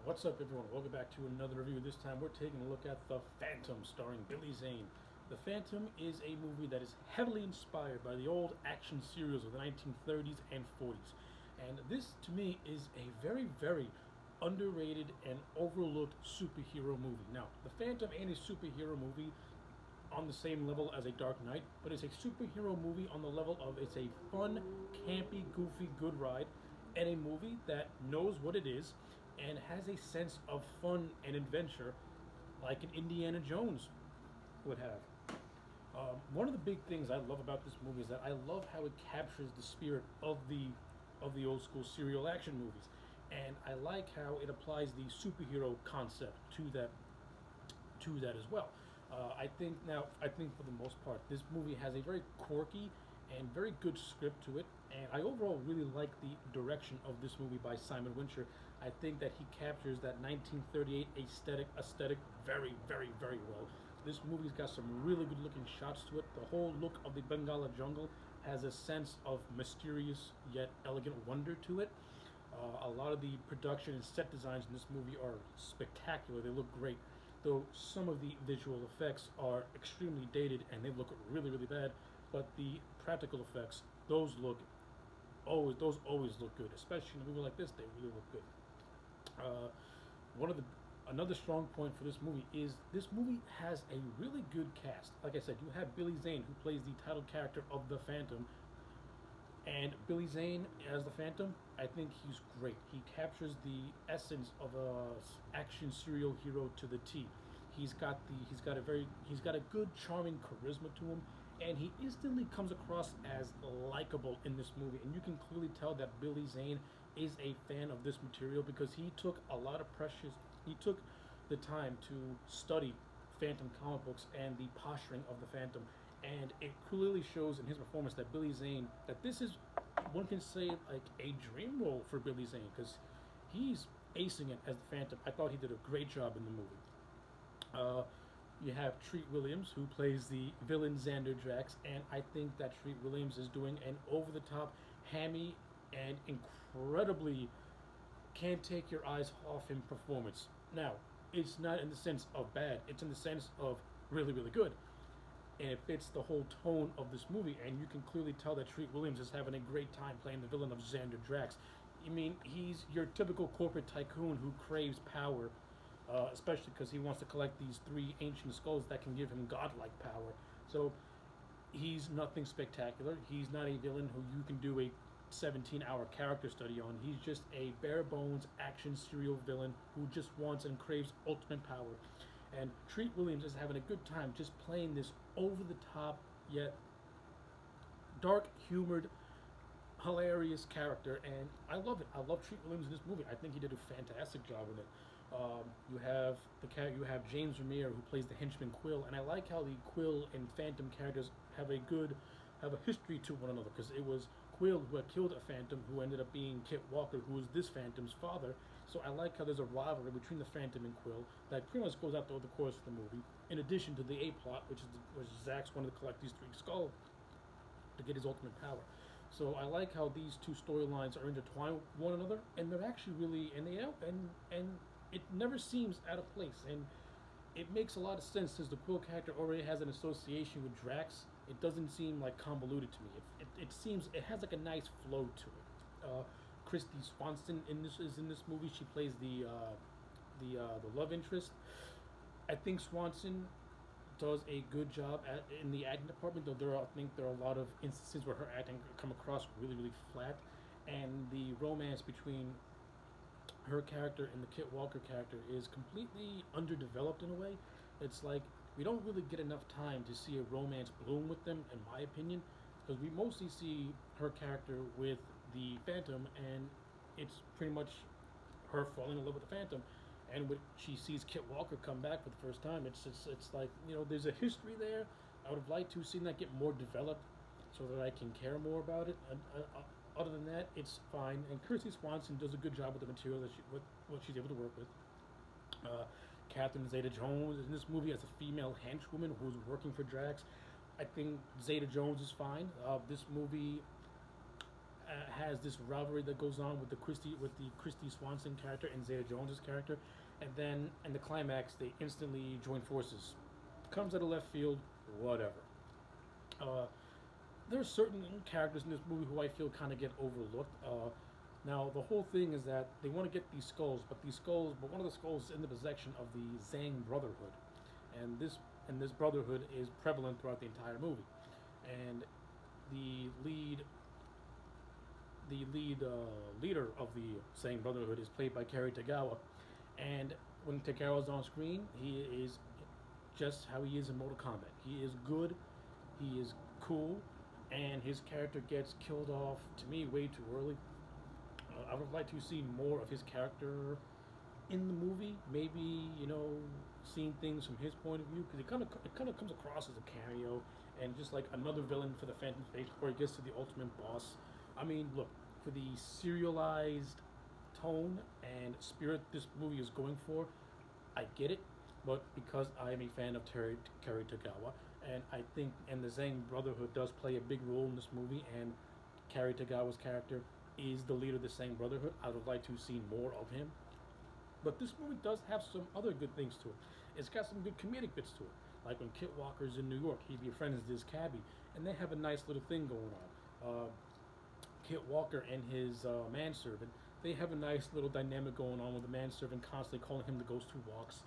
What's up, everyone? Welcome back to another review. This time we're taking a look at The Phantom, starring Billy Zane. The Phantom is a movie that is heavily inspired by the old action serials of the 1930s and 40s. And this, to me, is a very, very underrated and overlooked superhero movie. Now, The Phantom ain't a superhero movie on the same level as a Dark Knight, but it's a superhero movie on the level of it's a fun, campy, goofy, good ride, and a movie that knows what it is and has a sense of fun and adventure like an Indiana Jones would have. One of the big things I love about this movie is that I love how it captures the spirit of the old school serial action movies, and I like how it applies the superhero concept to that as well. I think for the most part, this movie has a very quirky and very good script to it, and I overall really like the direction of this movie by Simon Winchester. I think that he captures that 1938 aesthetic very, very, very well. This movie's got some really good looking shots to it. The whole look of the Bengala jungle has a sense of mysterious yet elegant wonder to it. A lot of the production and set designs in this movie are spectacular. They look great, though some of the visual effects are extremely dated and they look really, really bad. But the practical effects, those always look good, especially in a movie like this. They really look good. Uh, one of the Another strong point for this movie is this movie has a really good cast. Like I said, you have Billy Zane, who plays the title character of the Phantom, and Billy Zane as the Phantom, I think he's great. He captures the essence of a action serial hero to the T. He's got a good charming charisma to him, and he instantly comes across as likable in this movie. And you can clearly tell that Billy Zane is a fan of this material because he took the time to study Phantom comic books and the posturing of the Phantom, and it clearly shows in his performance that Billy Zane that this is, one can say, like a dream role for Billy Zane because he's acing it as the Phantom. I thought he did a great job in the movie. Uh, you have Treat Williams, who plays the villain Xander Drax, and I think that Treat Williams is doing an over the top, hammy, and incredibly can't take your eyes off him performance. Now, it's not in the sense of bad, it's in the sense of really, really good. And it fits the whole tone of this movie, and you can clearly tell that Treat Williams is having a great time playing the villain of Xander Drax. I mean, he's your typical corporate tycoon who craves power, especially because he wants to collect these three ancient skulls that can give him godlike power. So he's nothing spectacular. He's not a villain who you can do a 17-hour character study on. He's just a bare bones action serial villain who just wants and craves ultimate power. And Treat Williams is having a good time just playing this over the top yet dark humored hilarious character, and I love it. I love Treat Williams in this movie. I think he did a fantastic job with it. You have James Remire, who plays the henchman Quill, and I like how the Quill and Phantom characters have a history to one another because it was Quill who had killed a Phantom who ended up being Kit Walker, who was this Phantom's father. So I like how there's a rivalry between the Phantom and Quill that pretty much goes out through the course of the movie. In addition to the A plot, which Zack's wanted to collect these three skulls to get his ultimate power. So I like how these two storylines are intertwined with one another, and they're actually really and it never seems out of place, and it makes a lot of sense since the Quill character already has an association with Drax. It doesn't seem like convoluted to me. It seems it has like a nice flow to it. Christy Swanson is in this movie. She plays the love interest. I think Swanson does a good job in the acting department, though I think there are a lot of instances where her acting come across really, really flat, and the romance between her character and the Kit Walker character is completely underdeveloped in a way. It's like we don't really get enough time to see a romance bloom with them, in my opinion, because we mostly see her character with the Phantom, and it's pretty much her falling in love with the Phantom. And when she sees Kit Walker come back for the first time, it's like, there's a history there. I would have liked to have seen that get more developed so that I can care more about it. Other than that, it's fine. And Kirsty Swanson does a good job with the material with what she's able to work with. Uh, Catherine Zeta-Jones in this movie as a female henchwoman who's working for Drax. I think Zeta-Jones is fine. This movie has this rivalry that goes on with the Christy Swanson character and Zaya Jones's character, and then in the climax they instantly join forces. Comes out of left field, whatever. Uh, there's certain characters in this movie who I feel kind of get overlooked. Now the whole thing is that they want to get these skulls, but one of the skulls is in the possession of the Zhang Brotherhood, and this brotherhood is prevalent throughout the entire movie, and the lead leader of the Zhang Brotherhood is played by Kerry Tagawa, and when Tagawa's on screen, he is just how he is in Mortal Kombat. He is good, he is cool, and his character gets killed off to me way too early. I would like to see more of his character in the movie. Maybe seeing things from his point of view because it kind of comes across as a cameo and just like another villain for the Phantom Fate before he gets to the ultimate boss. I mean, look, for the serialized tone and spirit this movie is going for, I get it, but because I am a fan of Terry Tagawa, and I think and the Zhang Brotherhood does play a big role in this movie, and Terry Tagawa's character is the leader of the Zhang Brotherhood. I would like to see more of him. But this movie does have some other good things to it. It's got some good comedic bits to it. Like when Kit Walker's in New York, he befriends this cabbie, and they have a nice little thing going on. Kit Walker and his manservant, they have a nice little dynamic going on with the manservant constantly calling him the ghost who walks.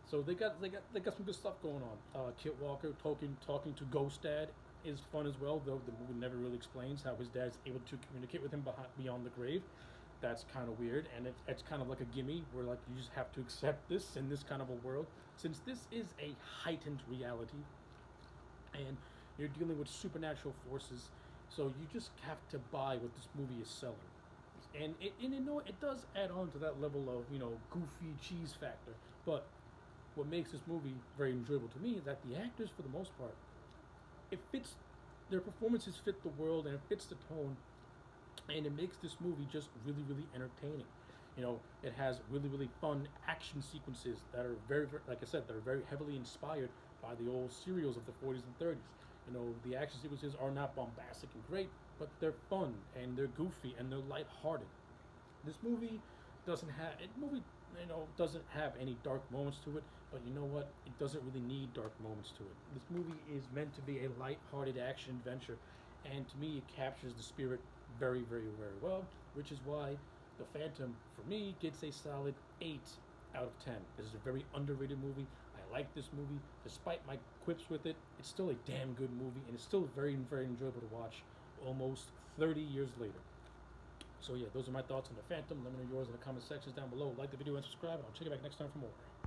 So they got some good stuff going on. Kit Walker talking to Ghost Dad is fun as well, though the movie never really explains how his dad's able to communicate with him beyond the grave. That's kind of weird, and it's kind of like a gimme where like you just have to accept this in this kind of a world, since this is a heightened reality, and you're dealing with supernatural forces. So you just have to buy what this movie is selling, and it does add on to that level of goofy cheese factor. But what makes this movie very enjoyable to me is that the actors, for the most part, it fits their performances fit the world and it fits the tone, and it makes this movie just really really entertaining. It has really really fun action sequences that are very like I said, they're very heavily inspired by the old serials of the 40s and 30s. The action sequences are not bombastic and great, but they're fun and they're goofy and they're lighthearted. This movie doesn't have any dark moments to it, but you know what? It doesn't really need dark moments to it. This movie is meant to be a light-hearted action adventure, and to me, it captures the spirit very, very, very well, which is why The Phantom, for me, gets a solid 8 out of 10. This is a very underrated movie. I like this movie. Despite my quips with it, it's still a damn good movie, and it's still very, very enjoyable to watch almost 30 years later. So yeah, those are my thoughts on The Phantom. Let me know yours in the comment sections down below. Like the video and subscribe, and I'll check you back next time for more.